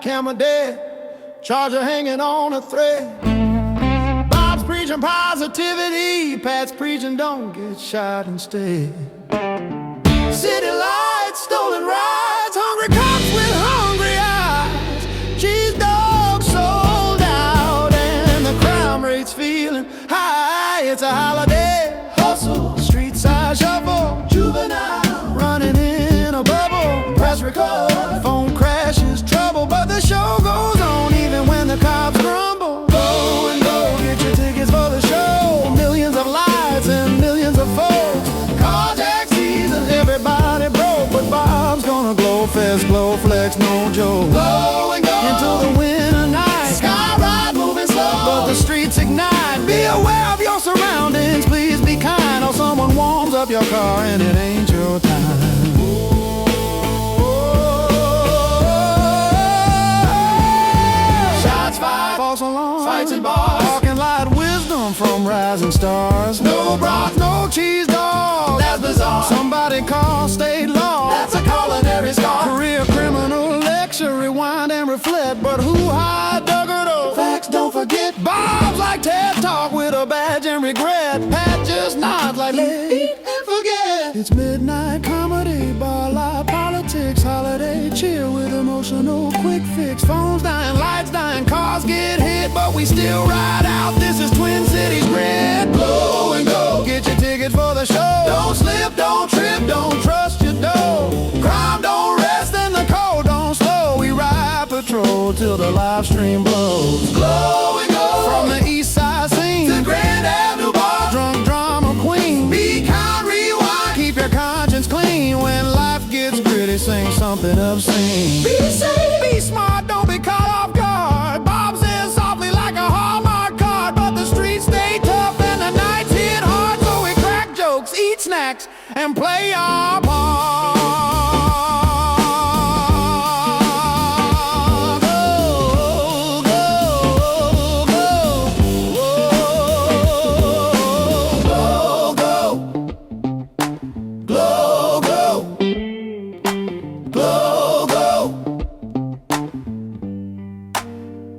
DASHCam dead, charger hanging on a thread. Bob's preaching positivity, Pat's preaching don't get shot instead. City lights, stolen rides, hungry cops with hungry eyes, cheese dogs sold out, and the crime rate's feeling high. It's a holiday hustle, street side shuffle, juvenile running in a bubble. Press record, phone crashes, trouble, but the show goes on even when the cops grumble. Go and go, get your tickets for the show. Millions of lights and millions of folks. Carjack season, everybody broke, but Bob's gonna glow fest, glow flex, no joke. Go and go into the winter night, sky ride moving slow, but the streets ignite. Be aware of your surroundings, please be kind, or someone warms up your car and it ain't your time. Shots fired, false alarm, fights in bars, parking lot wisdom from rising stars. No broth, no cheese dog, that's bizarre. Somebody call state law, that's a culinary scar. Career criminal lecture, rewind and reflect, but who hired Duggardo? Facts don't forget. Bob's like TED Talk with a badge and regret. Pat just nods like eat and forget. It's midnight comedy, bar live politics, holiday cheer with emotional quick fix. Phones dying, lights dying, cars get hit, but we still ride out. This is Twin Cities grid. Blow and go, get your ticket for the show. Don't slip, don't trip, don't trust your dough. Crime don't rest and the cold don't slow. We ride patrol till the live stream blows. Glow and go from the east side scene to Grand Avenue bar. Drunk drama queen, be kind, rewind, keep your conscience clean. When life gets gritty, sing something obscene. Be safe, be smart, don't be caught off guard. Bob says softly like a Hallmark card, but the streets stay tough and the nights hit hard. So we crack jokes, eat snacks, and play our part.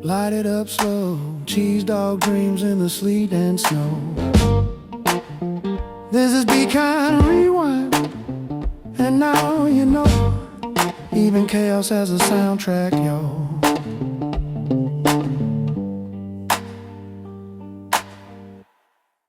Light it up slow, cheese dog dreams in the sleet and snow. This is Be Kind Rewind, and now you know, even chaos has a soundtrack, yo.